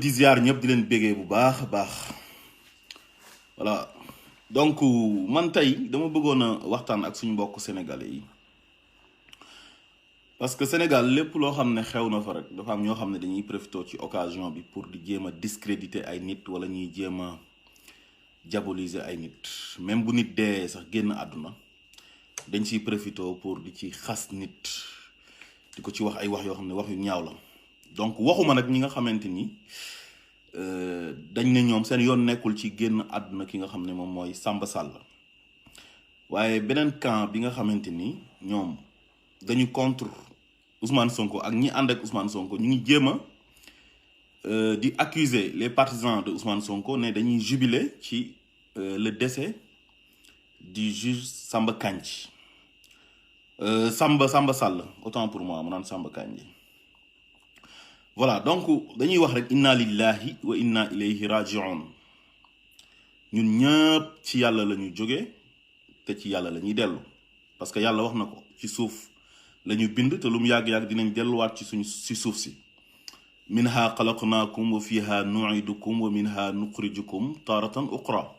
di ziar ñëpp di leen bégee bu baax a baax voilà donc man tey dama bëggoon a waxtaan ak suñu mbokk sénégalais yi parce que Sénégal lépp loo xam ne xew na fa rek dafa am ñoo xam ne dañuy profité ci occasion bi pour di jéem a discréditer ay nit wala ñuy jéem a diaboliser ay nit même bu nit dee sax génn àdduna dañ ciy profité pour di ci xas nit di ko ci wax ay wax yoo xam ne wax yu ñaaw la. donc waxuma nag ñi nga xamante ni dañ ne ñoom seen yoon nekkul ci génn àdduna ki nga xam ne moom mooy Samba Sall waaye beneen camp bi nga xamante ni ñoom dañu contre Ousmane Sonko ak ñi ànd ak Ousmane Sonko ñu ngi jéem a di accuser les partisans de Ousmane Sonko ne dañuy jubiler ci le décès du juge Samba Kandji Samba Sall autant pour moi mu naan Samba Kandji. voilà donc dañuy wax rek inna lillahi wa inna ilayhi raji'un ñun ñëpp ci yàlla la ñu jóge te ci yàlla la ñuy dellu parce que yàlla wax na ko ci suuf la ñu bind te lu mu yàgg-yàgg dinañ delluwaat ci suuf si minha xalaqnaakum wa fiha nu'idukum wa minha nuxrijukum taratan uxra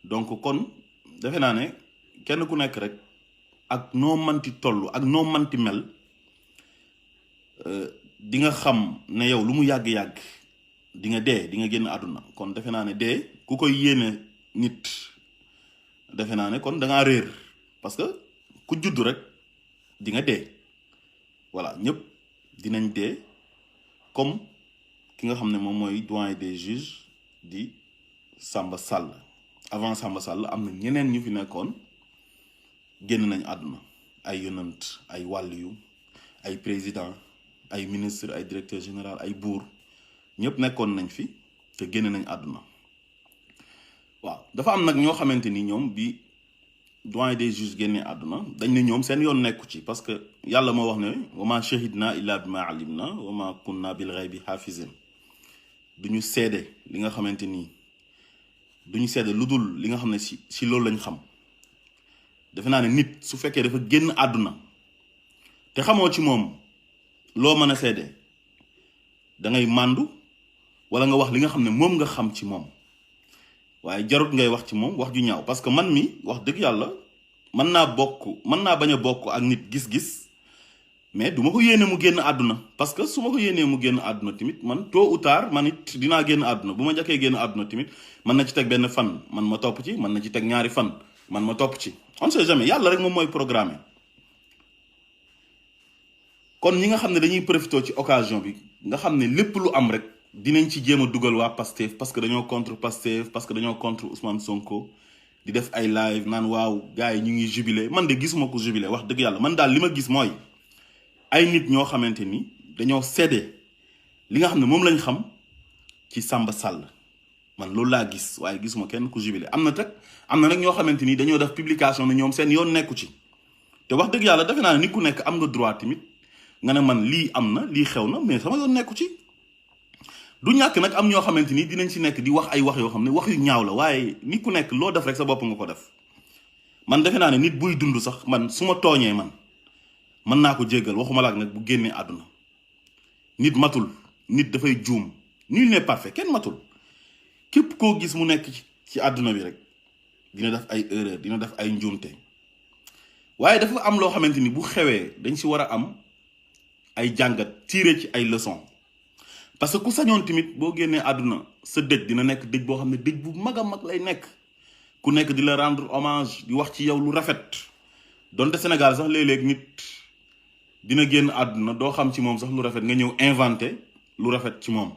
donc kon defe naa ne kenn ku nekk rek ak noo manti toll ak noo manti mel di nga xam ne yow lu mu yàgg-yàgg di nga dee di nga génn àdduna kon defe naa ne dee ku koy yéene nit defe naa ne kon da ngaa réer parce que ku judd rek di nga dee voilà ñëpp dinañ dee comme ki nga xam ne moom mooy doyen des juges di Samba Sall avant Samba Sall am na ñeneen ñu fi nekkoon génn nañ àdduna ay yonant ay wàlliyu ay président ay ministre ay directeur général ay buur ñëpp nekkoon nañ fi te génn nañ àdduna waaw dafa am nag ñoo xamante ni ñoom bi doyen des juges génnee àdduna dañ ne ñoom seen yoon nekku ci parce que yàlla moo wax ne wa ma shahidna illa bima alimna wa ma kunna bil ghaybi hafizin duñu seede li nga xamante ni duñu seede lu dul li nga xam ne si loolu lañ xam defe naa ne nit su fekkee dafa génn àdduna te xamoo ci moom loo mën a seede da ngay màndu wala nga wax li nga xam ne moom nga xam ci moom waaye jarut ngay wax ci moom wax ju ñaaw parce que man mi wax dëgg yàlla mën naa bañ a bokk ak nit gis-gis mais du ma ko yéene mu génn àdduna parce que su ma ko yéenee mu génn àdduna tamit man tôt ou tard man it dinaa génn àdduna bu ma njëkkee génn àdduna tamit mën na ci teg benn fan man ma topp ci mën na ci teg ñaari fan man ma topp ci on sait jamais yàlla rek moom mooy programme kon ñi nga xam ne dañuy profité ci occasion bi nga xam ne lépp lu am rek dinañ ci jéem a dugal waa Pastef parce que dañoo contre Pastef parce que dañoo contre Ousmane Sonko di def ay live naan waaw gars yi ñu ngi jubilé man de gisuma ko jubilé wax dëgg yàlla man daal li ma gis mooy ay nit ñoo xamante ni dañoo séddee li nga xam ne moom lañ xam ci Samba Sall man loolu laa gis waaye gisuma kenn ku jubilé am na nag ñoo xamante ni dañoo def publication ne ñoom seen yoon nekku ci te wax dëgg yàlla defe naa ne nit ku nekk am nga droit tamit nga ne man lii am na lii xew na mais sama yoon nekku ci du ñàkk nag am ñoo xamante ni dinañ ci nekk di wax ay wax yoo xam ne wax yu ñaaw la waaye nit ku nekk loo def rek sa bopp nga ko def man defe naa ne nit buy dund sax man su ma tooñee man mën naa ko jéggal waxuma la ak nag bu génnee àdduna nit matul nit dafay juum nul n'est parfait kenn matul képp koo gis mu nekk ci àdduna bi rek dina def ay erreur dina def ay njuumte waaye dafa am loo xamante ni bu xewee dañ ci war a am ay jàngat tiré ci ay leçons parce que ku sañoon tamit boo génnee àdduna sa dëj dina nekk dëj boo xam ne dëj bu mag a mag lay nekk ku nekk di la rendre hommage di wax ci yow lu rafet donte Sénégal sax léeg-léeg nit dina génn àdduna doo xam ci moom sax lu rafet nga ñëw inventé lu rafet ci moom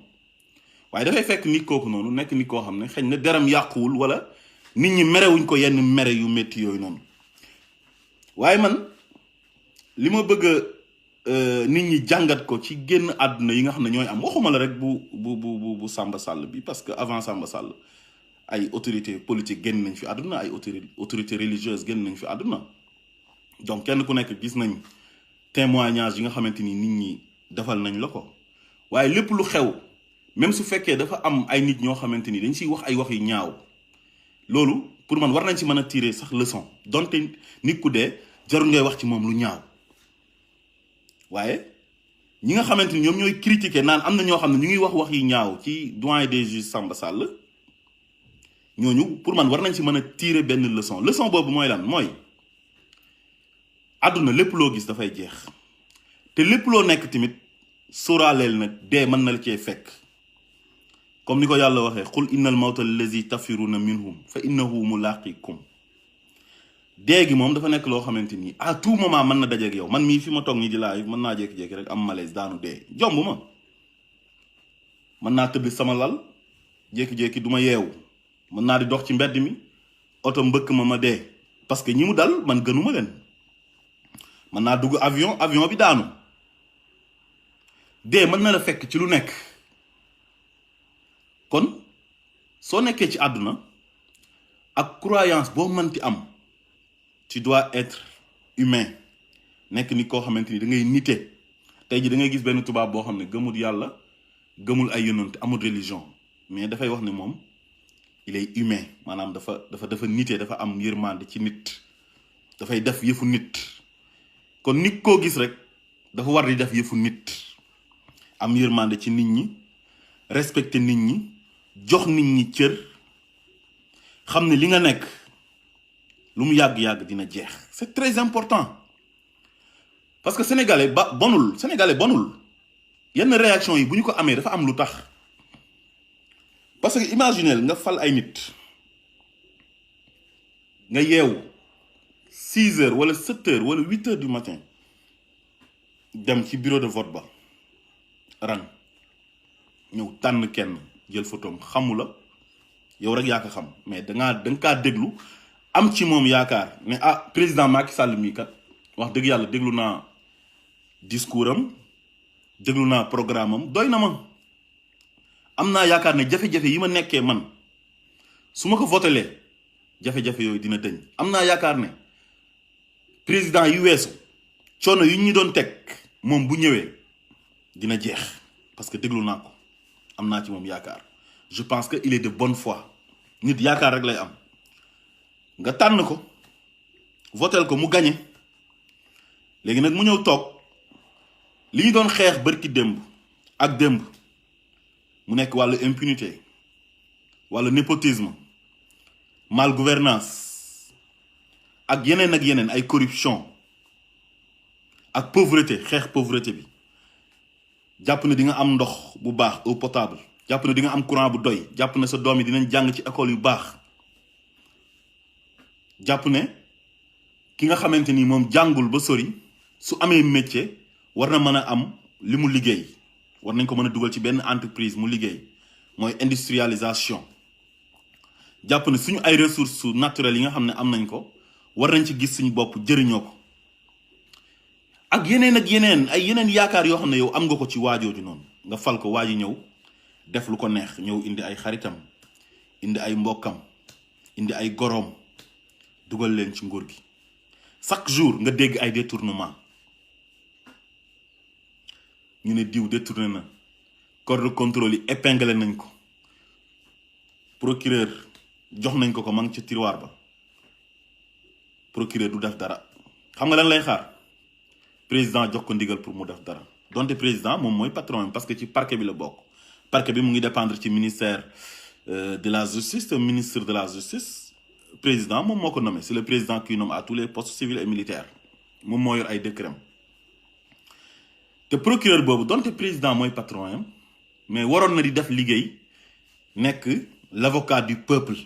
waaye dafay fekk nit kooku noonu nekk nit koo xam ne xëy na deram yàquwul wala nit ñi merewuñ ko yenn mere yu métti yooyu noonu waaye man li ma bëgg nit ñi jàngat ko ci génn àdduna yi nga xam ne ñooy am waxuma la rek bu Samba Sall bi parce que avant Samba Sall ay autorité politique génn nañ fi àdduna ay autorité religieuse génn nañ fi àdduna donc kenn ku nekk gis nañ témoignage yi nga xamante ni nit ñi defal nañ la ko waaye lépp lu xew même su fekkee dafa am ay nit ñoo xamante ni dañ siy wax ay wax yu ñaaw loolu pour man war nañ ci mën a tirer sax leçon donte nit ku dee jarul ngay wax ci moom lu ñaaw waaye ñi nga xamante ni ñoom ñooy critiquer naan am na ñoo xam ne ñu ngi wax yi ñaaw ci doyen des juges Samba Sall ñooñu pour man war nañ ci mën a tirer benn leçon boobu mooy lan mooy àdduna lépp loo gis dafay jeex te lépp loo nekk tamit sóoraaleel nag dee mën na la cee fekk comme ni ko yàlla waxee qul innal mawta allazi tafiruna minhum fa innahu mulaqikum dee gi moom dafa nekk loo xamante ni à tout moment mën na dajeek yow man mii fi ma toog nii di live mën naa jékki-jékki rek am malaise daanu dee jomb ma mën naa tëdd sama lal jékki-jékki du ma yeewu mën naa di dox ci mbedd mi oto mbëkk ma dee parce que ñi mu dal man gënuma leen mën naa dugg avion bi daanu dee mën na la fekk ci lu nekk kon soo nekkee ci àdduna ak croyance boo mënti am tu dois être humain nekk ni koo xamante ni da ngay nite tey ji da ngay gis benn tubaab boo xam ne gëmul yàlla gëmul ay yonent amul religion mais dafay wax ne moom il est humain maanaam dafa nite dafa am yërmande ci nit dafay def yëfu nit kon nit koo gis rek dafa war di def yëfu nit am yërmande ci nit ñi respecter nit ñi jox nit ñi cër xam ne li nga nekk lu mu yàgg-yàgg dina jeex c'est très important parce que sénégalais bonul yenn réaction yi bu ñu ko amee dafa am lu tax parce que imaginez nga fal ay nit nga yeewu 6 heures wala 7 heures wala 8 heures du matin dem ci bureau de vote ba rang ñëw tànn kenn jël photom xamu la yow rek yaa ko xam mais danga kaa déglu am ci moom yaakaar ne président Macky Sall mii kat wax dëgg yàlla déglu naa discours am déglu naa programme am doy na ma am naa yaakaar ne jafe-jafe yi ma nekkee man su ma ko votelee jafe-jafe yooyu dina dëñ am naa yaakaar ne président yu weesu coono yu ñu doon teg moom bu ñëwee dina jeex parce que déglu naa ko am naa ci moom yaakaar je pense que il est de bonne foi nit yaakaar rek lay am nga tànn ko votel ko mu gañe léegi nag mu ñëw toog li ñu doon xeex bërki démb ak démb mu nekk wàllu impunité wàllu népotisme mal gouvernance ak yeneen ay corruption ak pauvreté xeex pauvreté bi jàpp ne di nga am ndox bu baax eau potable jàpp ne di nga am courant bu doy jàpp ne sa doom yi dinañ jàng ci école yu baax jàpp ne ki nga xamante ni moom jàngul ba sori su amee métier war na mën a am li mu liggéey war nañ ko mën a dugal ci benn entreprise mu liggéey mooy industrialisation jàpp ne suñu ay ressources naturelles yi nga xam ne am nañ ko war nañ ci gis suñu bopp jëriñoo ko ak yeneen yaakaar yoo xam ne yow am nga ko ci waajooju noonu nga fal ko waaji ñëw def lu ko neex ñëw indi ay xaritam indi ay mbokkam indi ay goroom dugal leen ci nguur gi chaque jour nga dégg ay détournement ñu ne diw détourné na corps de contrôle yi épinglé nañ ko procureur jox nañ ko ma ngi ci tiroir ba procureur du def dara xam nga lan lay xaar président jox ko ndigal pour mu def dara donte président moom mooy patron parce que ci parquet bi la bokk parquet bi mu ngi dépendre ci ministère de la justice te ministre de la justice président moom moo ko nommé c'est le président qui nomme à tous les postes civils et militaires moom moo yor ay décret te procureur boobu donte président mooy patron am mais waroon na di def liggéey nekk l'avocat du peuple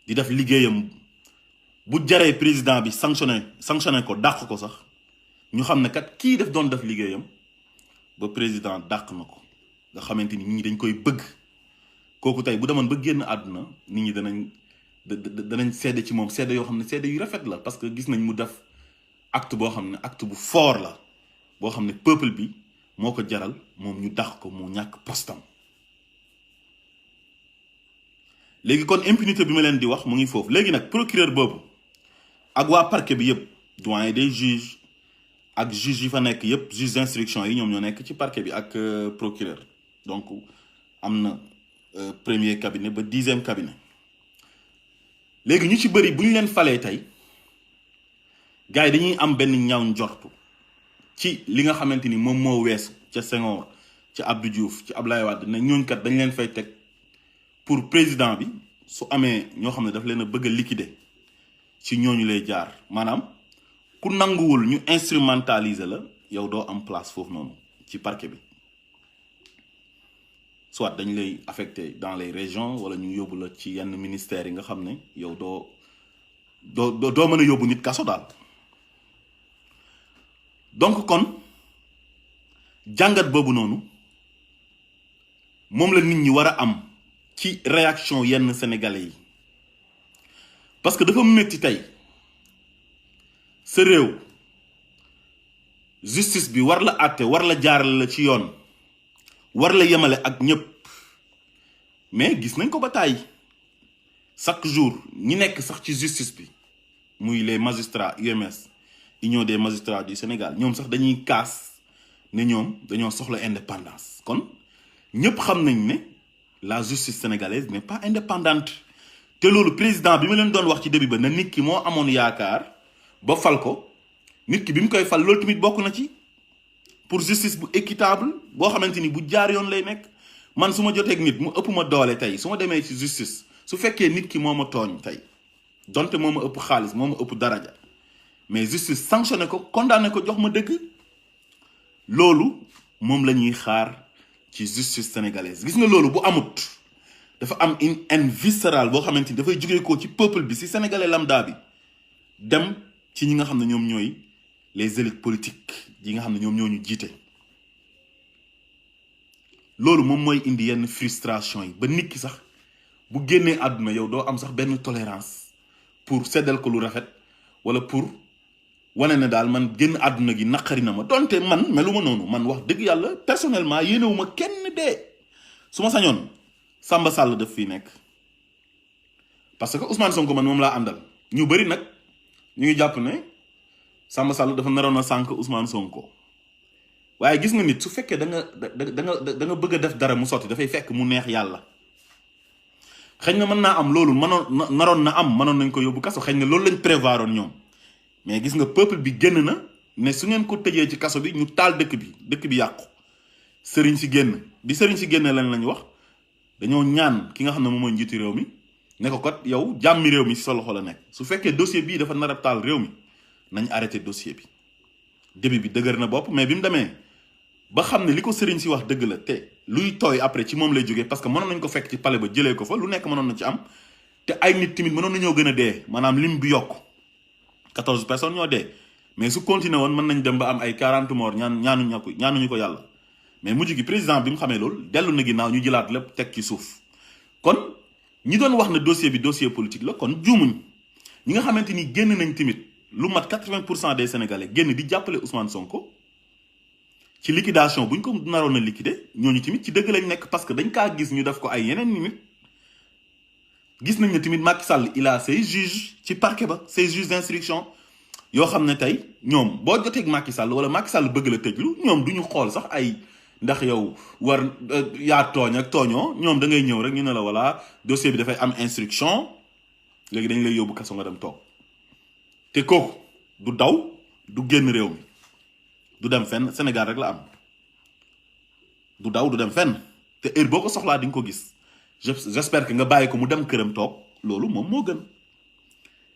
di def liggéeyam bu jaree président bi sanctionné ko dàq ko sax ñu xam ne kat kii doon def liggéeyam ba président dàq na ko nga xamante ni nit ñi dañ koy bëgg kooku tey bu demoon ba génn àdduna nit ñi danañ seede ci moom seede yoo xam ne seede yu rafet la parce que gis nañ mu def acte boo xam ne acte bu fort la boo xam ne peuple bi moo ko jaral moom ñu dàq ko mu ñàkk postam léegi kon impunité bi ma leen di wax mu ngi foofu léegi nag procureur boobu ak waa parquet bi yëpp doyen des juges ak juges yi fa nekk yëpp juge d'instruction yi ñoom ñoo nekk ci parquet bi ak procureur donc am na premier cabinet ba 10e cabinet léegi ñu ci bëri bu ñu leen falee tey gars yi dañuy am benn ñaaw njortu ci li nga xamante ni moom moo weesu ca Senghor ci Abdou Diouf ci Abdoulaye Wade ne ñooñ kat dañ leen fay teg pour président bi su amee ñoo xam ne daf leen a bëgg a liquider ci ñooñu lay jaar maanaam ku nanguwul ñu instrumentaliser la yow doo am place foofu noonu ci parquet bi soit dañ lay affecté dans les régions wala ñu yóbbu la ci yenn ministères yi nga xam ne yow doo mën a yóbbu nit kaso daal. donc kon jàngat boobu noonu moom la nit ñi war a am ci réaction yenn sénégalais yi parce que dafa métti tey sa réew justice bi war la àtte war la jaarale la ci yoon war la yemale ak ñëpp mais gis nañ ko ba tàyyi chaque jour ñi nekk sax ci justice bi muy les magistrats UMS Union des magistrats du Sénégal ñoom sax dañuy kaas ne ñoom dañoo soxla indépendance kon ñëpp xam nañ ne la justice sénégalaise n'est pas indépendante te loolu président bi ma leen doon wax ci début ba na nit ki moo amoon yaakaar ba fal ko nit ki bi mu koy fal loolu tamit bokk na ci pour justice bu équitable boo xamante ni bu jaar yoon lay nekk man su ma joteeg nit mu ëpp ma doole tey su ma demee ci justice su fekkee nit ki moo ma tooñ tey donte moo ma ëpp xaalis moo ma ëpp daraja mais justice sanctionné ko condamné ko jox ma dëgg loolu moom la ñuy xaar ci justice sénégalaise gis nga loolu bu amut dafa am une haine viscérale boo xamante ni dafay jógee ko ci peuple bi ci sénégalais lambda bi dem ci ñi nga xam ne ñoom ñooy les élites politiques yi nga xam ne ñoom ñoo ñu jiite loolu moom mooy indi yenn frustration yi ba nit ki sax bu génnee àdduna yow doo am sax benn tolérance pour seddal ko lu rafet wala pour wane ne daal man génn àdduna gi naqari na ma donte man meluma noonu man wax dëgg yàlla personnellement yéenewuma kenn dee su ma sañoon Samba Sall def fii nekk parce que Ousmane Sonko man moom laa àndal ñu bëri nag ñu ngi jàpp ne Samba Sall dafa naroon a sànk Ousmane Sonko waaye gis nga nit su fekkee da nga bëgg a def dara mu sotti dafay fekk mu neex yàlla xëy na mën naa am loolu naroon na am mënoon nañ ko yóbbu kaso xëy na loolu lañ prévoiroon ñoom mais gis nga peuple bi génn na ne su ngeen ko tëjee ci kaso bi ñu taal dëkk bi yàqu sëriñ si génn bi sëriñ si génne lañ wax dañoo ñaan ki nga xam ne moom mooy njiitu réew mi ne ko kat yow jàmmi réew mi si sa loxo la nekk su fekkee dossier bii dafa nar a taal réew mi nañ arrêté dossier bi début bi dëgër na bopp mais bi mu demee ba xam ne li ko sëriñ si wax dëgg la te luy tooy après ci moom lay jógee parce que mënoon nañ ko fekk ci palais ba jëlee ko fa lu nekk mënoon na ci am te ay nit tamit mënoon nañoo gën a dee maanaam lim bi yokk 14 personnes ñoo dee mais su continué woon mën nañ dem ba am ay 40 morts ñaanuñu ko yàlla mais mujj gi président bi mu xamee loolu dellu na ginnaaw ñu jëlaat lépp teg ci suuf kon ñi doon wax ne dossier bi dossier politique la kon juumuñ ñi nga xamante ni génn nañ tamit lu mat 80% des sénégalais génn di jàppale Ousmane Sonko ci liquidation buñ ko naroon a liquider ñooñu tamit ci dëgg lañ nekk parce que dañ kaa gis ñu def ko ay yeneen nit gis nañ ne tamit Macky Sall il a ses juges ci parquet ba ses juges d'instruction yoo xam ne tey ñoom boo jotee ak Macky Sall wala Macky Sall bëgg la tëjlu ñoom duñu xool sax ay ndax yow war yaa tooñ ak tooñoo ñoom da ngay ñëw rek ñu ne la voilà dossier bi dafay am instruction léegi dañ lay yóbbu kaso nga dem toog te kooku du daw du génn réew mi du dem fenn Sénégal rek la am du daw du dem fenn te heure boo ko soxlaa di nga ko gis j'espère que nga bàyyi ko mu dem këram toog loolu moom moo gën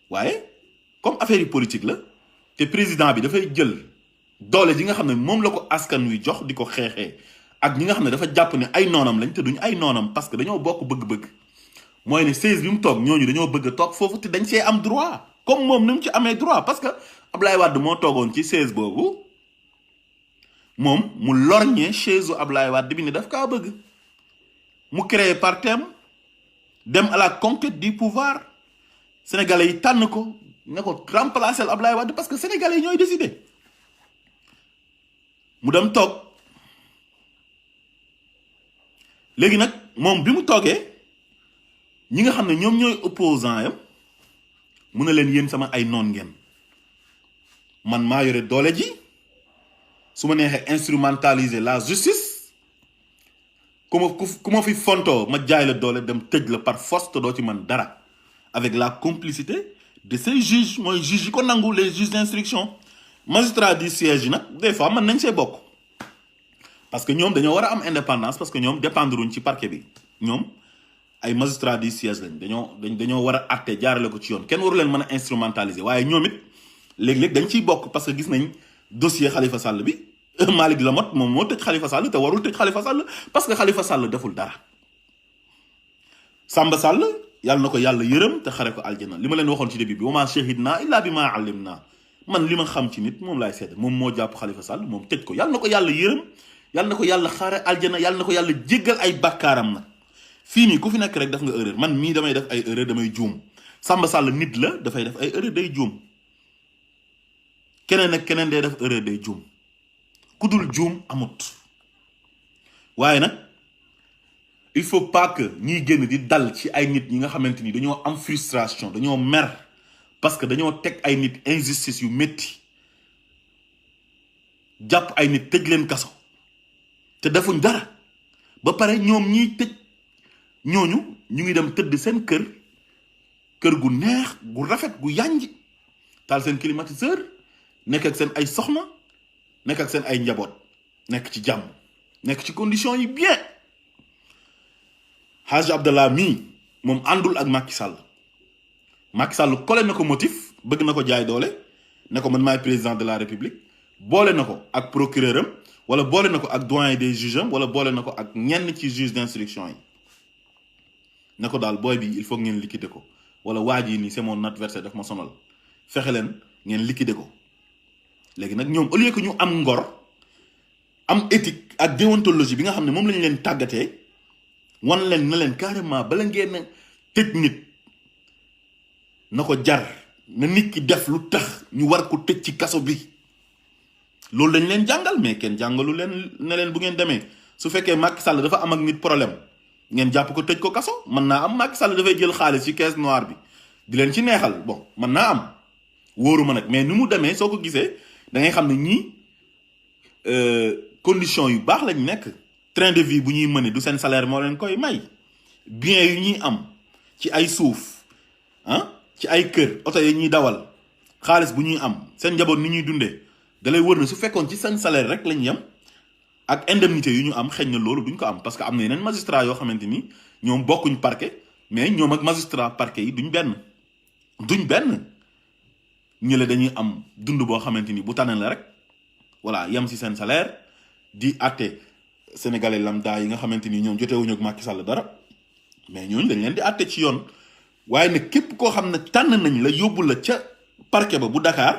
waaye comme affaire yi politique la te président bi dafay jël doole ji nga xam ne moom la ko askan wi jox di ko xeexee ak ñi nga xam ne dafa jàpp ne ay noonam lañ te duñ ay noonam parce que dañoo bokk bëgg-bëgg mooy ne 16 bi mu toog ñooñu dañoo bëgg a toog foofu te dañ see am droit comme moom ni mu ci amee droit parce que Ablaye Wade moo toogoon ci 16 boobu moom mu lorñee chaise u Ablaye Wade bi ne daf kaa bëgg mu créé partem dem à la conquête du pouvoir sénégalais yi tànn ko ne ko remplacer Ablaye Wade parce que sénégalais yi ñooy décider mu dem toog léegi nag moom bi mu toogee ñi nga xam ne ñoom ñooy opposant yam mu ne leen yéen sama ay noon ngeen man maa yore doole ji su ma neexee instrumentaliser la justice ku ma fi fontoo ma jaay la doole dem tëj la par force te doo ci man dara avec la complicité de ces juges mooy juges yi ko nangu les juges d'instruction magistrat du siège yi nag des fois mën nañ see bokk parce que ñoom dañoo war a am indépendance parce que ñoom dépendruñ ci parquet bi ñoom ay magistrat du siège lañ dañoo war a atte jaarale ko ci yoon kenn waru leen mën a instrumentaliser waaye ñoom it léeg-léeg dañ ciy bokk parce que gis nañ dossier Khalifa Sall bi Malick Lamotte moom moo tëj Khalifa Sall te warul tëj Khalifa Sall parce que Khalifa Sall deful dara. Samba Sall yàlla na ko yàlla yërëm te xare ko aljana li ma leen waxoon ci début bi wa maa shahidnaa illaa bimaa allimnaa man li ma xam ci nit moom laay seede moom moo jàpp Khalifa Sall moom tëj ko yàlla na ko yàlla yërëm yàlla na ko yàlla xare aljana yàlla na ko yàlla jéggal ay bàkkaaram nag. fii nii ku fi nekk rek def nga erreur man mii damay def ay erreur damay juum Samba Sall nit la dafay def ay erreur day juum keneen ak keneen day def erreur day juum ku dul juum amut waaye nag il faut pas que ñiy génn di dal ci ay nit ñi nga xamante ni dañoo am frustration dañoo mer parce que dañoo teg ay nit injustice yu métti jàpp ay nit tëj leen kaso te defuñ dara ba pare ñoom ñiy tëj ñooñu ñu ngi dem tëdd seen kër gu neex gu rafet gu yànj taal seen climatiseur nekk ak seen ay soxna nekk ak seen ay njaboot nekk ci jàmm nekk ci condition yi bien Hadj Abdallah mii moom àndul ak Macky Sall Macky Sall collé na ko motif bëgg na ko jaay doole ne ko man maay président de la république boole na ko ak procureur am wala boole na ko ak doyen des juges am wala boole na ko ak ñenn ci juge d'instruction yi ne ko daal booy bi il faut ngeen liquider ko wala waa ji nii c'est mon adversaire daf ma sonal fexe leen ngeen liquider ko léegi nag ñoom au lieu que ñu am ngor am éthique ak déontologie bi nga xam ne moom lañu leen tàggatee wan leen na leen carrément bala ngeen tëj nit na ko jar na nit ki def lu tax ñu war ko tëj ci kaso bi loolu dañ leen jàngal mais kenn jàngalu leen ne leen bu ngeen demee su fekkee Macky Sall dafa am ak nit problème ngeen jàpp ko tëj ko kaso mën naa am Macky Sall dafay jël xaalis ci caisse noire bi di leen ci neexal bon mën naa am wóoruma nag mais ni mu demee soo ko gisee da ngay xam ne ñii condition yu baax lañ nekk train de vie bu ñuy mëne du seen salaire moo leen koy may bien yu ñuy am ci ay suuf ci ay kër oto yi ñuy dawal xaalis bu ñuy am seen njaboot ni ñuy dundee da lay wër na su fekkoon ci seen salaire rek lañ yem ak indemnité yu ñu am xëy na loolu duñ ko am parce que am na yeneen magistrat yoo xamante ni ñoom bokkuñ parquet mais ñoom ak magistrat parquet yi duñ benn ñu le dañuy am dund boo xamante ni bu tànnee la rek voilà yem si seen salaire di àtte sénégalais lambda yi nga xamante ni ñoom jotewuñu ak Macky Sall dara mais ñooñu dañ leen di àtte ci yoon waaye nag képp koo xam ne tànn nañ la yóbbu la ca parquet ba bu Dakar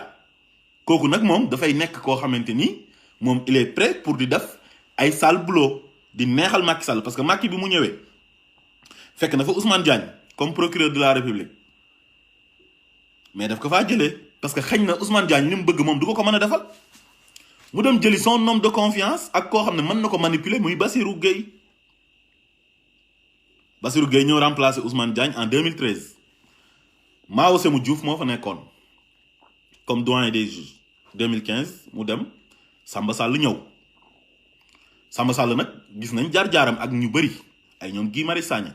kooku nag moom dafay nekk koo xamante ni moom il est prêt pour di def ay sale boulot di neexal Macky Sall parce que Macky bi mu ñëwee fekk na fa Ousmane Diagne comme procureur de la République mais daf ko faa jëlee parce que xëy na Ousmane Diagne li mu bëgg moom du ko mën a defal mu dem jëli son homme de confiance ak koo xam ne mën na ko manipuler muy Bassirou Gueye ñëw remplacer Ousmane Diagne en 2013 Mao Sémou Diouf moo fa nekkoon comme doyen des juges 2015 mu dem Samba Sall ñëw Samba Sall nag gis nañ jaar-jaaram ak ñu bëri ay ñoom Guy Marius Sagna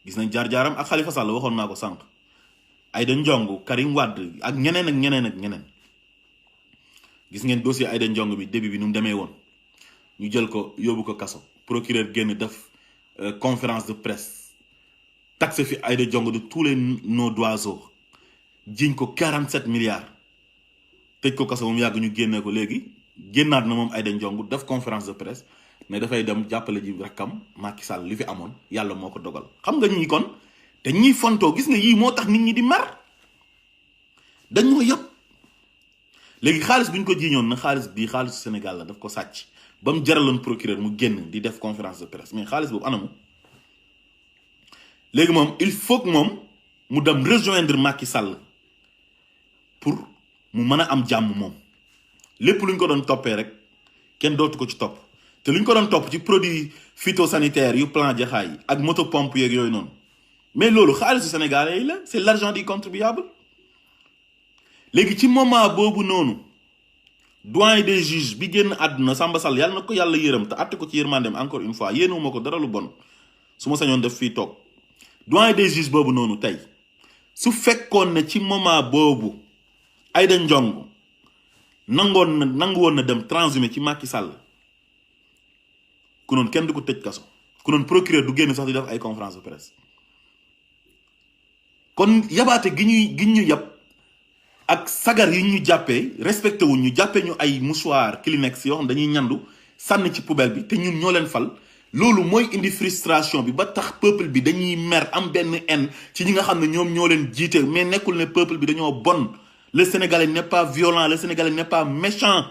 gis nañ jaar-jaaram ak Khalifa Sall waxoon naa ko sànq Aïda Ndiongue Karim Wade ak ñeneen gis ngeen dossier Aïda Ndiongue bi début bi nu mu demee woon ñu jël ko yóbbu ko kaso procureur génn def conférence de presse taxe fi Aïda Ndiongue de tous les noms d'oiseaux jiñ ko 47 milliards tëj ko kaso moom yàgg ñu génnee ko léegi génnaat na moom Aïda Ndiongue def conférence de presse mais dafay dem jàppale ji rakkam Macky Sall li fi amoon yàlla moo ko dogal xam nga ñii kon te ñiy fontoo gis nga yii moo tax nit ñi di mer dañoo yëpp léegi xaalis bu ñu ko jiiñoon na xaalis bii xaalisu Sénégal la daf ko sàcc ba mu jaraloon procureur mu génn di def conférence de presse mais xaalis boobu anamu léegi moom il faut que moom mu dem rejoindre Macky Sall pour mu mën a am jàmm moom lépp lu ñu ko doon toppee rek kenn dootu ko ci topp te lu ñu ko doon topp ci produit phytosanitaire yu plan Jaxaay yi ak moto pompe yeeg yooyu noonu mais loolu xaalisu Sénégalais yi la c'est l'argent du contribuable léegi ci moment boobu noonu doyen des juges bi génn àdduna Samba Sall yàlla na ko yàlla yërëm te àtte ko ci yërmandeem encore une fois yéenewuma ko dara lu bon su ma sañoon def fii toog doyen des juges boobu noonu tey su fekkoon ne ci moment boobu Aïda Ndiongue nangu woon na dem transhumé ci Macky Sall ku noonu kenn du ko tëj kaso ku noonu procureur du génn sax di def ay conférence de presse. kon yabaate gi ñu yab ak sagar yi ñu jàppee respecté wuñ ñu jàppee ñu ay mouchoir Kleenex yoo xam dañuy ñandu sànni ci poubelle bi te ñun ñoo leen fal loolu mooy indi frustration bi ba tax peuple bi dañuy mer am benn haine ci ñi nga xam ne ñoom ñoo leen jiite mais nekkul ne peuple bi dañoo bon. Le Sénégalais n'est pas violent, le Sénégalais n'est pas méchant.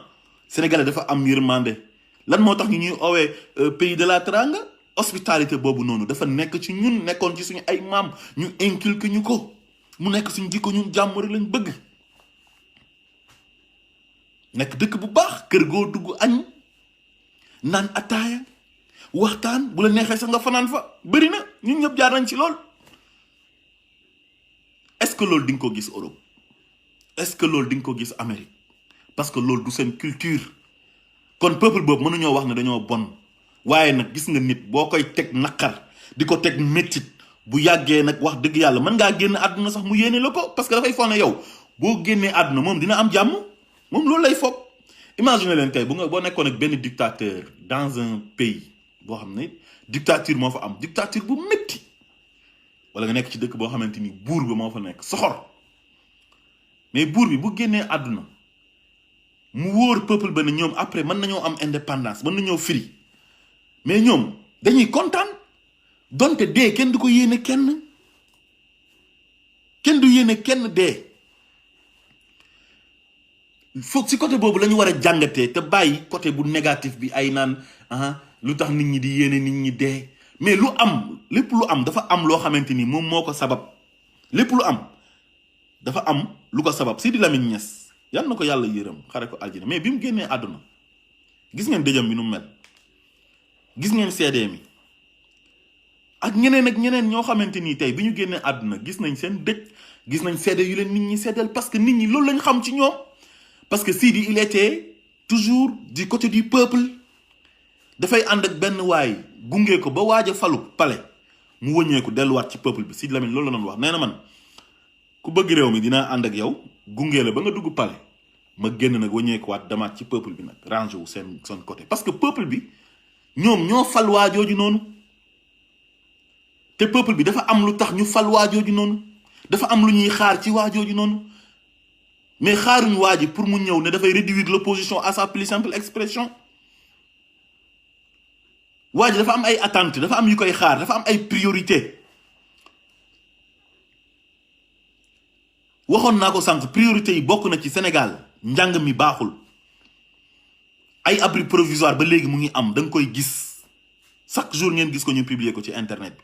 Sénégalais dafa am yërmande lan moo tax ñu ñuy oowee pays de la Teranga hospitalité boobu noonu dafa nekk ci ñun nekkoon ci suñu ay maam ñu inculqué ñu ko mu nekk suñu jikko ñun jàmm rek lañ bëgg. nekk dëkk bu baax kër goo dugg añ naan ataaya waxtaan bu la neexee sax nga fanaan fa bëri na ñun ñëpp jaar nañ ci lool. Est-ce que loolu di nga ko gis Europe? Est-ce que loolu di nga ko gis Amérique? Parce que loolu du seen culture. kon peuple boobu mënuñoo wax ne dañoo bon waaye nag gis nga nit boo koy teg naqar di ko teg méttit bu yàggee nag wax dëgg yàlla mën ngaa génn àdduna sax mu yéene la ko parce que dafay foog ne yow boo génnee àdduna moom dina am jàmm moom loolu lay foog. imagine leen tey boo nekkoon ak benn dictateur dans un pays boo xam ne dictature moo fa am dictature bu métti wala nga nekk ci dëkk boo xamante ni buur bi moo fa nekk soxor mais buur bi bu génnee àdduna mu wóor peuple ba ne ñoom après mën nañoo am indépendance mën nañoo firi mais ñoom dañuy kontaan donte dee kenn du ko yéene kenn du yéene kenn dee. foog si côté boobu la ñu war a jàngatee te bàyyi côté bu négatif bi ay naan lu tax nit ñi di yéene nit ñi dee mais lu am lépp lu am dafa am loo xamante ni moom moo ko sabab lépp lu am dafa am lu ko sabab Sidi Lamine Niass yal na ko yàlla yërëm xare ko aljana mais bi mu génnee àdduna gis ngeen dëjëm bi nu mu mel gis ngeen seede mi ak ñeneen ñoo xamante ni tey bi ñu génnee àdduna gis nañ seen dëj gis nañ seede yu leen nit ñi seedeel parce que nit ñi loolu lañ xam ci ñoom. Parce que Sidi il était toujours du côté du peuple dafay ànd ak benn waay gunge ko ba waaj a falu pale mu wëññeeku delluwaat ci peuple bi Sidi Lamine loolu la doon wax nee na man ku bëgg réew mi dinaa ànd ak yow gunge la ba nga dugg pale ma génn nag wëññeekuwaat demaat ci peuple bi nag rangé wu seen côté. parce que peuple bi ñoom ñoo fal waa jooju noonu te peuple bi dafa am lu tax ñu fal waa jooju noonu dafa am lu ñuy xaar ci waa jooju noonu. mais xaaruñ waa ji pour mu ñëw ne dafay réduire l'opposition à sa plus simple expression waa ji dafa am ay attentes dafa am yu koy xaar dafa am ay priorité waxoon naa ko sànq priorité yi bokk na ci Sénégal njàng mi baaxul ay abri provisoire ba léegi mu ngi am da nga koy gis chaque jour ngeen gis ko ñu publier ko ci internet bi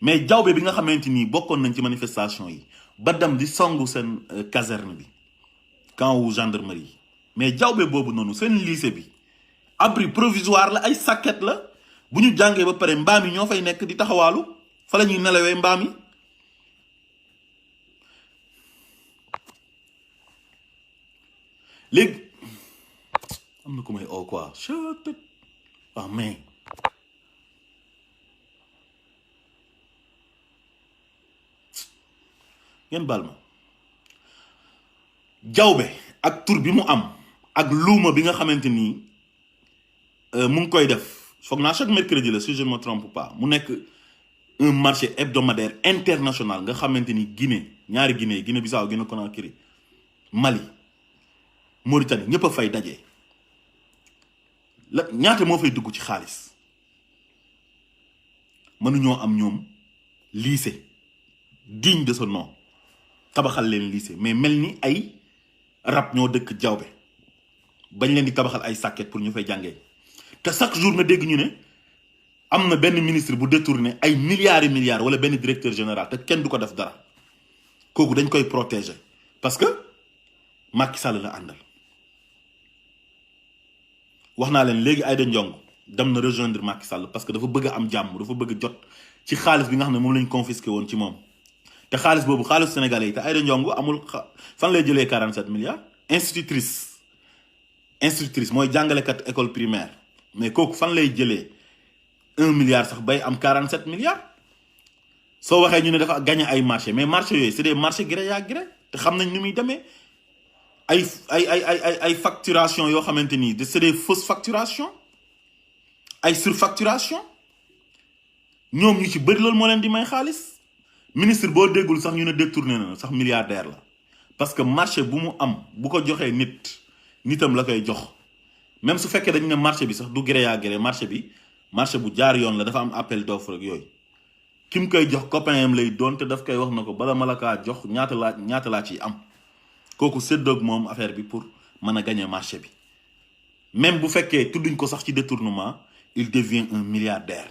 mais jawbe bi nga xamante ni bokkoon nañ ci manifestation yi ba dem di songu seen caserne bi camp wu gendarmerie mais jawbe boobu noonu seen lycée bi abri provisoire la ay sàkket la bu ñu jàngee ba pare mbaam yi ñoo fay nekk di taxawaalu fa la ñuy nelawee mbaam yi léegi am na ku may oo quoi waaw mais ngeen baal ma jawbe ak tur bi mu am ak luuma bi nga xamante ni mu ngi koy def foog naa chaque mercredi la si je ne me trompe pas mu nekk un marché hebdomadaire international nga xamante ni ñaari Guinée Bissau Guinée Conakry Mali Mauritanie ñëpp a fay daje la ñaata moo fay dugg ci xaalis mënuñoo am ñoom lycée digne de ce nom tabaxal leen lycée mais mel ni ay rab ñoo dëkk jawbe bañ leen di tabaxal ay sàkket pour ñu fay jàngee te chaque jour nga dégg ñu ne am na benn ministre bu détourné ay milliards wala benn directeur général te kenn du ko def dara kooku dañ koy protéger parce que Macky Sall la àndal. wax naa leen léegi Aïda Ndiongue dem na rejoindre Macky Sall parce que dafa bëgg a am jàmm dafa bëgg jot ci xaalis bi nga xam ne moom lañ confisqué woon ci moom te xaalis boobu xaalis sénégalais yi te Aïda Ndiongue amul fan lay jëlee 47 milliards. institutrice mooy jàngalekat école primaire mais kooku fan lay jëlee 1 milliard sax bay am 47 milliards soo waxee ñu ne dafa gagné ay marché mais marché yooyu c'est des marchés gré à gré te xam nañ ni muy demee ay facturation yoo xamante ni c'est des fausses facturations ay surfacturation ñoom ñu ci bëri loolu moo leen di may xaalis ministre boo déggul sax ñu ne détourné na sax milliardaire la parce que marché bu mu am bu ko joxee nitam la koy jox même su fekkee dañu ne marché bi sax du gré à gré marché bu jaar yoon la dafa am appel d'offre rek yooyu ki mu koy jox copain am lay doon te daf koy wax na ko bala ma la kaa jox ñaata laa ciy am kooku séddoog moom affaire bi pour mën a gagner marché bi même bu fekkee tudduñ ko sax ci détournement il devient un milliardaire.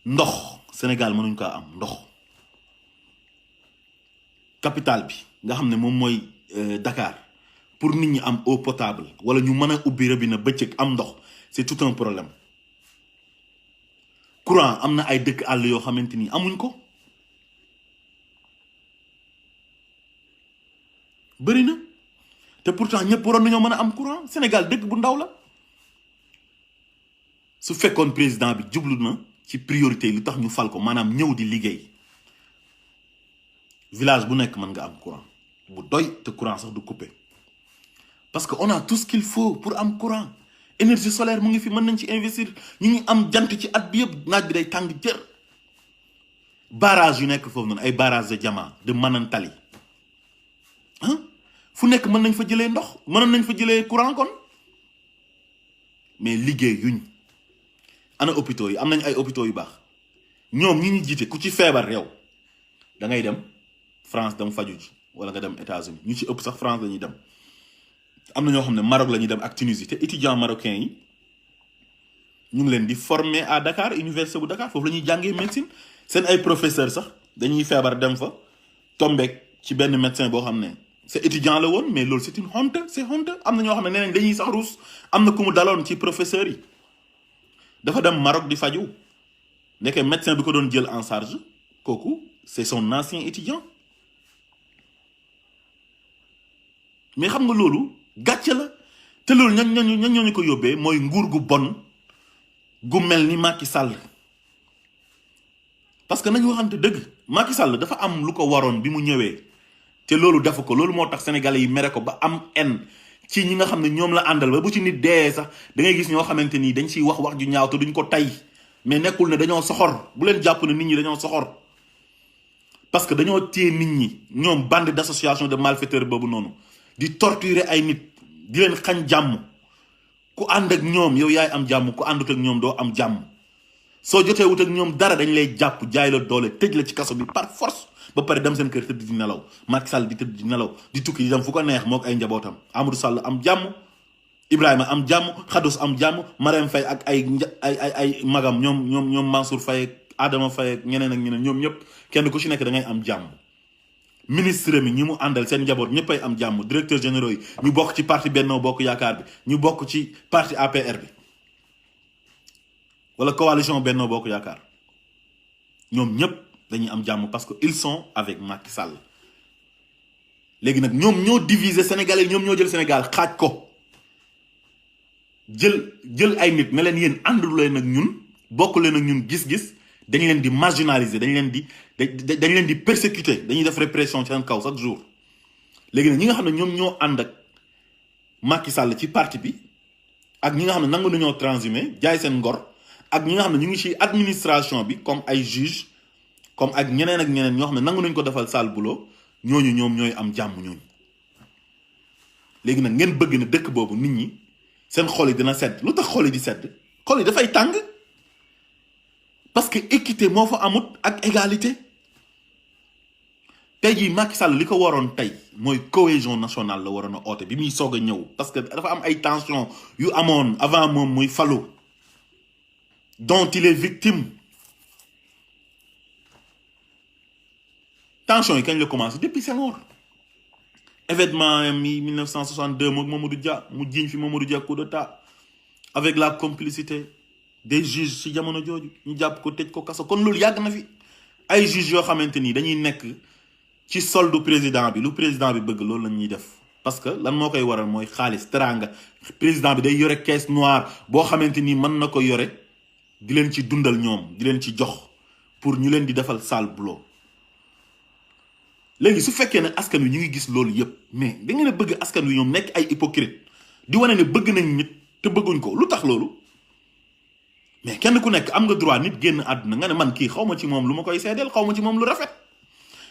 ndox Sénégal mënuñ kaa am ndox capital bi nga xam ne moom mooy Dakar pour nit ñi am eau potable wala ñu mën a ubbi robinet bëccëg am ndox c'est tout un problème. courant am na ay dëkk àll yoo xamante ni amuñ ko bëri na te pourtant ñëpp waroon nañoo mën a am courant Sénégal dëkk bu ndaw la su fekkoon président bi jublu na ci priorité lu tax ñu fal ko maanaam ñëw di liggéey village bu nekk mën nga am courant bu doy te courant sax du coupé parce que on a tout ce qu'il faut pour am courant énergie solaire mu ngi fi mën nañ ci investir ñu ngi am jant ci at bi yëpp naaj bi day tàng jër barrage yu nekk foofu noonu ay barrage de Diama de Manantali fu nekk mën nañ fa jëlee ndox mënoon nañ fa jëlee courant kon mais liggéey yuñ ana hôpitaux yi am nañ ay hôpitaux yu baax ñoom ñi ñu jiite ku ci feebar réew da ngay dem France dem faju ji wala nga dem États-Unis ñu ci ëpp sax France la ñuy dem am na ñoo xam ne Maroc la ñuy dem ak Tunisie te étudiants marocains yi ñu ngi leen di former à Dakar université bu Dakar foofu la ñuy jàngee médecine seen ay professeur sax dañuy feebar dem fa tombeek ci benn médecin boo xam ne c'est étudiant la woon mais loolu c'est une honte c'est honte am na ñoo xam ne nee nañ dañuy sax ruus am na ku mu daloon ci professeurs yi dafa dem Maroc di faju nekk médecin bi ko doon jël en charge kooku c'est son ancien étudiant mais xam nga loolu gàcce la te loolu ñoo ñu ko yóbbee mooy nguur gu bon gu mel ni Macky Sall parce que nañu waxante dëgg Macky Sall dafa am lu ko waroon bi mu ñëwee te loolu defu ko loolu moo tax sénégalais yi mere ko ba am haine ci ñi nga xam ne ñoom la àndal ba bu ci nit dee sax da ngay gis ñoo xamante ni dañ ciy wax ju ñaaw te duñ ko tay mais nekkul ne dañoo soxor bu leen jàpp ne nit ñi dañoo soxor parce que dañoo téye nit ñi ñoom bande d'association de malfaiteurs boobu noonu di torturer ay nit di leen xañ jàmm ku ànd ak ñoom yow yaay am jàmm ku àndut ak ñoom doo am jàmm soo jotee wut ak ñoom dara dañ lay jàpp jaay la doole tëj la ci kaso bi par force ba pare dem seen kër tëdd di nelaw Macky Sall di tëdd di nelaw di tukki di dem fu ko neex moo ko ay njabootam Amadou Sall am jàmm Ibrahima am jàmm Khados am jàmm Marème Faye ak ay magam ñoom Mansour Faye Adama Faye ak ñeneen ñoom ñëpp kenn ku ci nekk da ngay am jàmm ministre mi ñi mu àndal seen njaboot ñëppay am jàmm directeur généraux yi ñu bokk ci parti Benno Bokk Yaakaar bi ñu bokk ci parti APR bi wala coalition Benno Bokk Yaakaar ñoom ñëpp dañuy am jàmm parce que ils sont avec Macky Sall léegi nag ñoom ñoo diviser Sénégalais ñoom ñoo jël Sénégal xaaj ko jël ay nit ne leen yéen àndu leen ak ñun bokk leen ak ñun gis-gis dañ leen di marginaliser dañ leen di persécuter dañuy def répression ci seen kaw chaque jour léegi nag ñi nga xam ne ñoom ñoo ànd ak Macky Sall ci parti bi ak ñi nga xam ne nangu nañoo transhumé jaay seen ngor ak ñi nga xam ne ñu ngi ci administration bi comme ay juge comme ak ñeneen ñoo xam ne nangu nañ ko defal sale boulot ñooñu ñoom ñooy am jàmm ñooñu léegi nag ngeen bëgg na dëkk boobu nit ñi seen xol yi dina sedd lu tax xol yi di sedd xol yi dafay tàng parce que équité moo fa amut ak égalité tey jii Macky Sall li ko waroon tey mooy cohésion nationale la waroon a oote bi muy soog a ñëw parce que dafa am ay tension yu amoon avant moom muy falu dont il est victime tension yi kañ la commencé depuis Senghor événement mi 1962 moom Mamadou Dia mu jiiñ fi Mamadou Dia coup d'état avec la complicité des juges ci jamono jooju ñu jàpp ko tëj ko kaso kon loolu yàgg na fi ay juges yoo xamante ni dañuy nekk ci soldu président bi lu président bi bëgg loolu la ñuy def parce que lan moo koy waral mooy xaalis teraanga président bi day yore caisse noire boo xamante ni mën na ko yore di leen ci dundal ñoom di leen ci jox pour ñu leen di defal sale boulot léegi su fekkee ne askan wi ñu ngi gis loolu yëpp mais da ngeen a bëgg askan wi ñoom nekk ay hypocrite di wane ne bëgg nañ nit te bëgguñ ko lu tax loolu. mais kenn ku nekk am nga droit nit génn àdduna nga ne man kii xaw ma ci moom lu ma koy seedeel xaw ma ci moom lu rafet.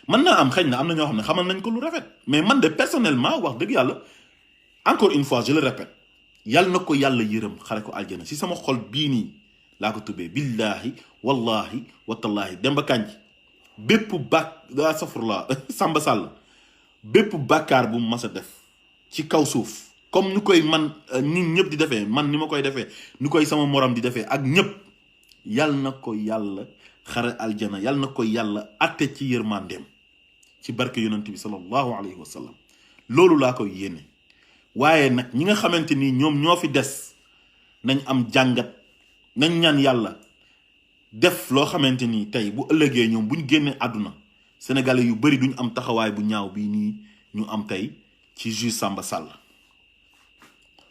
mën naa am xëy na am na ñoo xam ne xamal nañ ko lu rafet mais man de personnellement wax dëgg yàlla encore une fois je le répète yàlla na ko yàlla yërëm xare ko aljana si sama xol bii nii laa ko tubbee billaahi wallahi watallaahi Demba Kandji bépp daa safurla Samba Sall bépp bàkkaar bu mu mas a def ci kaw suuf comme ni koy man nit ñëpp di defee man ni ma koy defee ni koy sama morom di defee ak ñëpp yàlla na ko yàlla xare aljana yàlla na ko yàlla atte ci yërmandeem ci barke yonent bi sallallahu alayhi wa sallam loolu laa koy yéene. waaye nag ñi nga xamante ni ñoom ñoo fi des nañ am jàngat nañ ñaan yàlla def loo xamante ni tey bu ëllëgee ñoom buñ génnee àdduna sénégalais yu bari duñ am taxawaay bu ñaaw bii nii ñu am tey ci juge Samba Sall.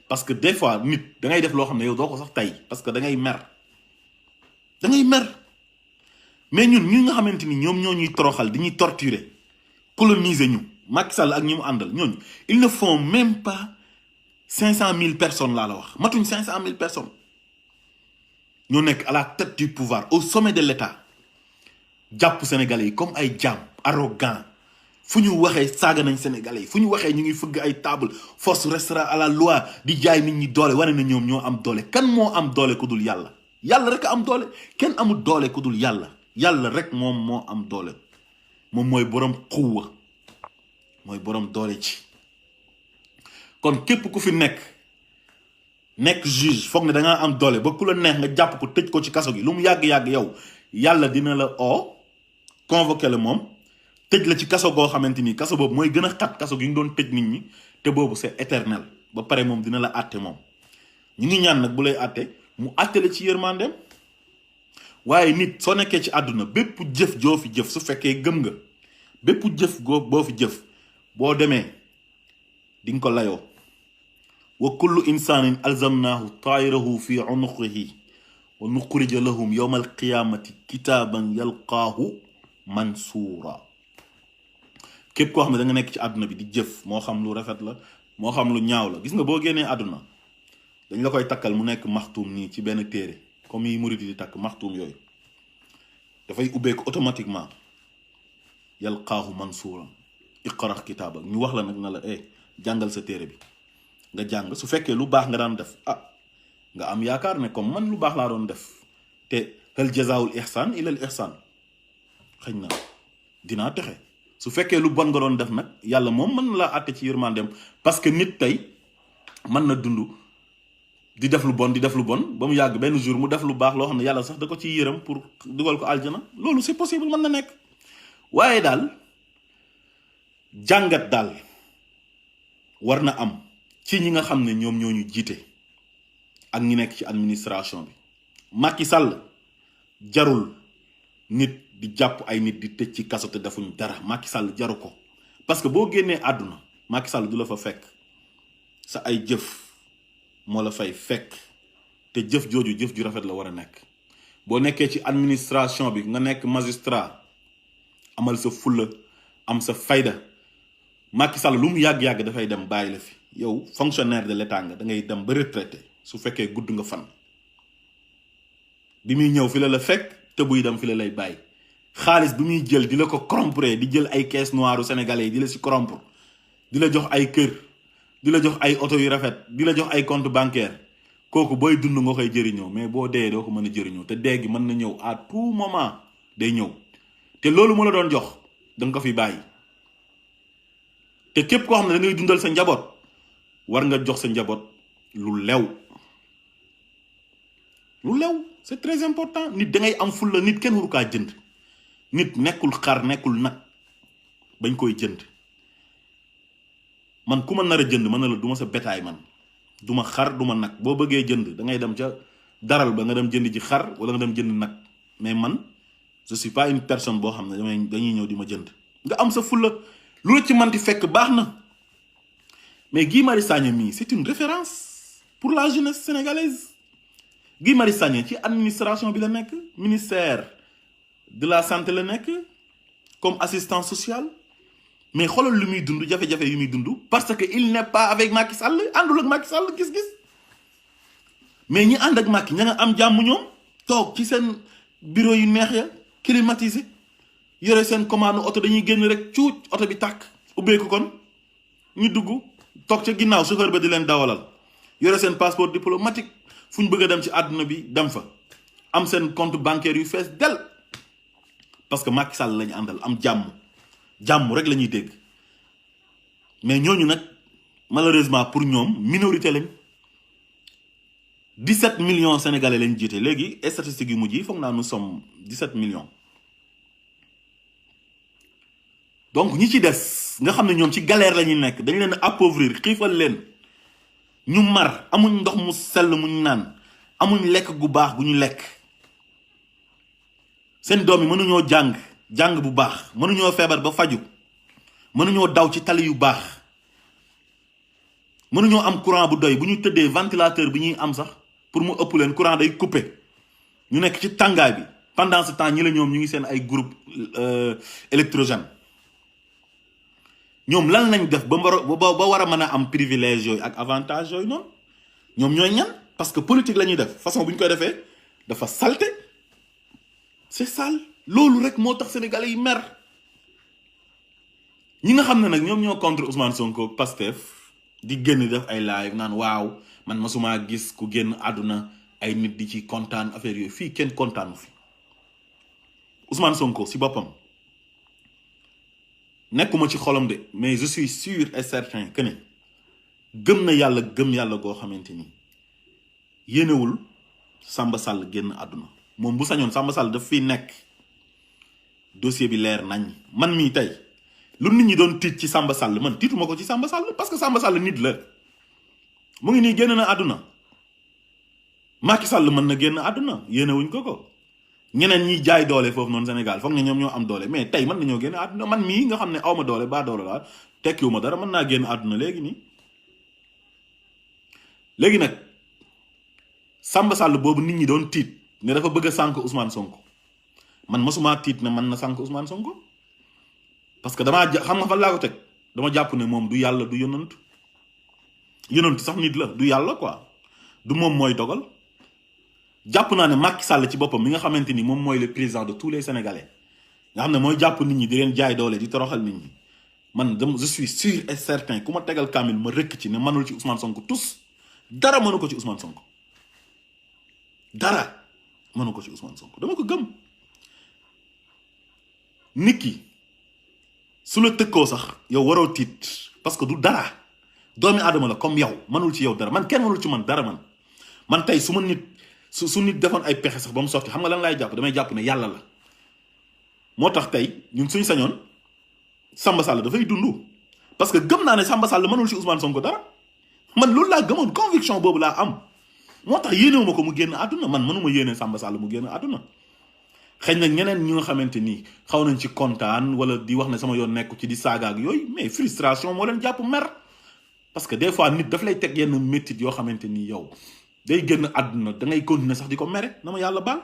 parce que des fois nit da ngay def loo xam ne yow doo ko sax tey parce que da ngay mer mais ñun ñi nga xamante ni ñoom ñoo ñuy toroxal di ñuy torturer coloniser ñu Macky Sall ak ñi mu àndal ñooñu ils ne font même pas 500 000 personnes laa la wax matuñ 500 000 personnes ñoo nekk à la tête du pouvoir au sommet de l'État jàpp sénégalais yi comme ay jaam arrogant fu ñu waxee saaga nañ sénégalais yi fu ñu waxee ñu ngi fëgg ay table force restera à la loi di jaay nit ñi doole wane na ñoom ñoo am doole kan moo am doole ku dul yàlla yàlla rek a am doole kenn amul doole ku dul yàlla yàlla rek moom moo am doole moom mooy boroom xuwa mooy boroom doole ci kon képp ku fi nekk juge foog ne da ngaa am doole ba ku la neex nga jàpp ko tëj ko ci kaso gi lu mu yàgg-yàgg yow yàlla dina la convoqué la moom tëj la ci kaso goo xamante ni kaso boobu mooy gën a xat kaso gi ñu doon tëj nit ñi te boobu c'est éternel ba pare moom dina la àtte moom ñu ngi ñaan nag bu lay àtte mu àtte la ci yërmandeem. waaye nit soo nekkee ci àdduna bépp jëf joo fi jëf su fekkee gëm nga bépp jëf boo fi jëf boo demee di nga ko layoo wa kullu insanin alzamnaahu taayirahu fi unuqihi wa nuxrija lahum yowma alqiyamati kitaaban yalqaahu mansuura képp koo xam ne da nga nekk ci àdduna bi di jëf moo xam lu rafet la moo xam lu ñaaw la gis nga boo génnee àdduna dañ la koy takkal mu nekk maxtuum nii ci benn téere comme yi murid di takk maxtuum yooyu dafay ubbeeku automatiquement yalqaahu mansuura iqra kitaabak ñu wax la nag na la jàngal sa téere bi nga jàng su fekkee lu baax nga daan def nga am yaakaar ne comme man lu baax laa doon def te hal jazaa'ul ihsaan ilal ihsaan xëy na dinaa texe su fekkee lu bon nga doon def nag yàlla moom mën na laa àtte ci yërmandeem parce que nit tey mën na dund di def lu bon ba mu yàgg benn jour mu def lu baax loo xam ne yàlla sax da ko ciy yërëm pour dugal ko aljana loolu c'est possible mën na nekk waaye daal jàngat daal war na am ci ñi nga xam ne ñoom ñoo ñu jiite ak ñi nekk ci administration bi Macky Sall jarul nit di jàpp ay nit di tëj ci kaso te defuñ dara Macky Sall jaru ko parce que boo génnee àdduna Macky Sall du la fa fekk sa ay jëf moo la fay fekk te jëf jooju jëf ju rafet la war a nekk boo nekkee ci administration bi nga nekk magistrat amal sa fulla am sa fayda Macky Sall lu mu yàgg-yàgg dafay dem bàyyi la fi yow fonctionnaire de l'état nga da ngay dem ba retraité su fekkee gudd nga fan bi muy ñëw fi la fekk te buy dem fi la lay bàyyi xaalis bi muy jël di la ko corrompre di jël ay caisse noire sénégalais yi di la si corrompre di la jox ay kër di la jox ay oto yu rafet di la jox ay compte bancaire kooku booy dund nga koy jëriñoo mais boo dee doo ko mën a jëriñoo te dee gi mën na ñëw à tout moment day ñëw te loolu mu la doon jox danga ko fi bàyyi te képp koo xam ne da ngay dundal sa njaboot war nga jox sa njaboot lu lew c'est très important nit da ngay am fulla nit kenn waru kaa jënd nit nekkul xar nekkul nag bañ koy jënd man ku ma nar a jënd mën na la duma sa bétail man duma xar duma nag boo bëggee jënd da ngay dem ca daral ba nga dem jënd ji xar wala nga dem jënd nag mais man je suis pas une personne boo xam ne dañuy ñëw di ma jënd nga am sa fulla lu la ci manti fekk baax na mais Guy Marius Sagna mii c'est une référence pour la jeunesse sénégalaise Guy Marius Sagna ci administration bi la nekk ministère de la santé la nekk comme assistant social mais xoolal lu muy dund jafe-jafe yu muy dund parce que il n'est pas avec Macky Sall àndul ak Macky Sall gis-gis mais ñi ànd ak Macky ña nga am jàmm ñoom toog ci seen bureau yu neex ya climatisé yore seen commande oto dañuy génn rek cuuc oto bi tàkk ubbeeku kon ñu dugg toog ca ginnaaw chauffeur ba di leen dawalal yore seen passeport diplomatique fu ñu bëgg a dem ci àdduna bi dem fa am seen compte bancaire yu fees del parce que Macky Sall lañu àndal am jàmm rek la ñuy dégg mais ñooñu nag malheureusement pour ñoom minorité lañ 17 millions sénégalais lañ jiite léegi statistiques yu mujj yi foog naa nous sommes 17 millions donc ñi ci des nga xam ne ñoom ci galère la ñuy nekk dañ leen appauvrir xiifal leen ñu mar amuñ ndox mu sell muñ naan amuñ lekk gu baax gu ñu lekk seen doom yi mënuñoo jàng bu baax mënuñoo feebar ba faju mënuñoo daw ci tali yu baax mënuñoo am courant bu doy bu ñu tëddee ventilateur bi ñuy am sax pour mu ëpp leen courant day coupé ñu nekk ci tàngaay bi pendant ce temps ñi la ñoom ñu ngi seen ay groupe électrogène ñoom lan lañ def ba war a mën a am privilège yooyu ak avantage yooyu noonu ñoom ñooy ñan parce que politique la ñuy def façon bu ñu koy defee dafa salte c'est sale loolu rek moo tax sénégalais yi mer ñi nga xam ne nag ñoom ñoo contre Ousmane Sonko Pastef di génn def ay live naan waaw man masuma gis ku génn àdduna ay nit di ci kontaan affaire yooyu fii kenn kontaanu fi Ousmane Sonko si boppam nekkuma ci xolam de mais je suis sûr et certain que ne gëm na yàlla gëm yàlla goo xamante ni yéenewul Samba Sall génn àdduna moom bu sañoon Samba Sall daf fiy nekk dossier bi leer nañ man mii tey lu nit ñi doon tiit ci Samba Sall man tiituma ko ci Samba Sall parce que Samba Sall nit la mu ngi nii génn na àdduna Macky Sall mën na génn àdduna yéenewuñ ko ñeneen ñiy jaay doole foofu noonu Sénégal foog ne ñoom ñoo am doole mais tey mën nañoo génn àdduna man mii nga xam ne awma doole baa doole laa tekkiwuma dara mën naa génn àdduna léegi nii léegi nag Samba Sall boobu nit ñi doon tiit ne dafa bëgg a sànk Ousmane Sonko man masumaa tiit ne man na sànk Ousmane Sonko parce que damaa xam nga fan laa ko teg dama jàpp ne moom du yàlla du yonant sax nit la du yàlla quoi du moom mooy dogal jàpp naa ne Macky Sall ci boppam mi nga xamante ni moom mooy le président de tous les Sénégalais nga xam ne mooy jàpp nit ñi di leen jaay doole di toroxal nit ñi man je suis sûr et certain ku ma tegal kaamil ma rëkk ci ne mënul ci Ousmane Sonko tous dara mënu ko ci Ousmane Sonko dara mënu ko ci Ousmane Sonko dama ko gëm nit ki su la tëkkoo sax yow waroo tiit parce que du dara doomi aadama la comme yow mënul ci yow dara man kenn mënul ci man dara man tey su ma nit su nit defoon ay pexe sax ba mu sotti xam nga lan laay jàpp damay jàpp ne yàlla la moo tax tey ñun suñ sañoon Samba Sall dafay dund parce que gëm naa ne Samba Sall mënul ci Ousmane Sonko dara man loolu laa gëmoon conviction boobu laa am moo tax yéenewuma ko mu génn àdduna man mënuma yéene Samba Sall mu génn àdduna xëy na ñeneen ñi nga xamante ni xaw nañ ci kontaan wala di wax ne sama yoon nekku ci di saaga ak yooyu mais frustration moo leen jàpp mer parce que des fois nit daf lay teg yenn métit yoo xamante ni yow day génn àdduna da ngay continuer sax di ko mere na ma yàlla baal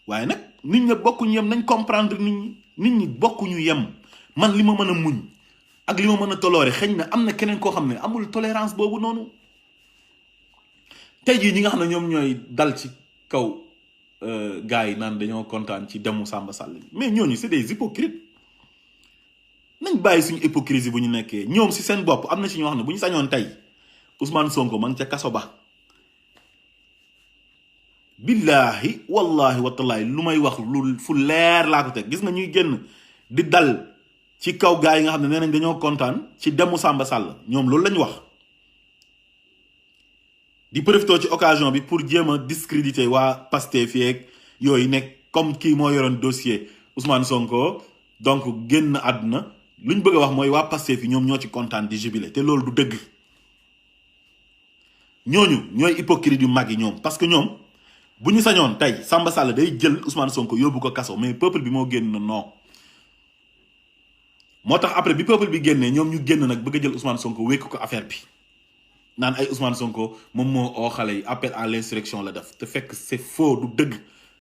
waaye nag nit ñi bokkuñu yem nañ comprendre nit ñi bokkuñu yem man li ma mën a muñ ak li ma mën a toloore xëy na am na keneen koo xam ne amul tolérance boobu noonu tey jii ñi nga xam ne ñoom ñooy dal ci kaw gars yi naan dañoo kontaan ci demu Samba Sall mais ñooñu c'est des hypocrites nañ bàyyi suñu hypocrisie bu ñu nekkee ñoom si seen bopp am na ci ñoo xam ne bu ñu sañoon tey Ousmane Sonko ma ngi ca kaso ba billaahi wallahi watalaay lu may wax lu fu leer laa ko teg gis nga ñuy génn di dal ci kaw gars yi nga xam ne nee nañ dañoo kontaan ci demu Samba Sall ñoom loolu lañu wax di profité ci occasion bi pour jéem a discréditer waa Pastef yeeg yooyu nekk comme kii moo yoroon dossier Ousmane Sonko donc génn àdduna lu ñu bëgg a wax mooy waa Pastef yi ñoom ñoo ci kontaan di jubilé te loolu du dëgg ñooñu ñooy hypocrite yu mag yi ñoom parce que ñoom bu ñu sañoon tey Samba Sall day jël Ousmane Sonko yóbbu ko kaso mais peuple bi moo génn na non moo tax après bi peuple bi génnee ñoom ñu génn nag bëgg a jël Ousmane Sonko wékk ko affaire bi naan ay Ousmane Sonko moom moo oo xale yi appel à l'insurrection la def te fekk c'est faux du dëgg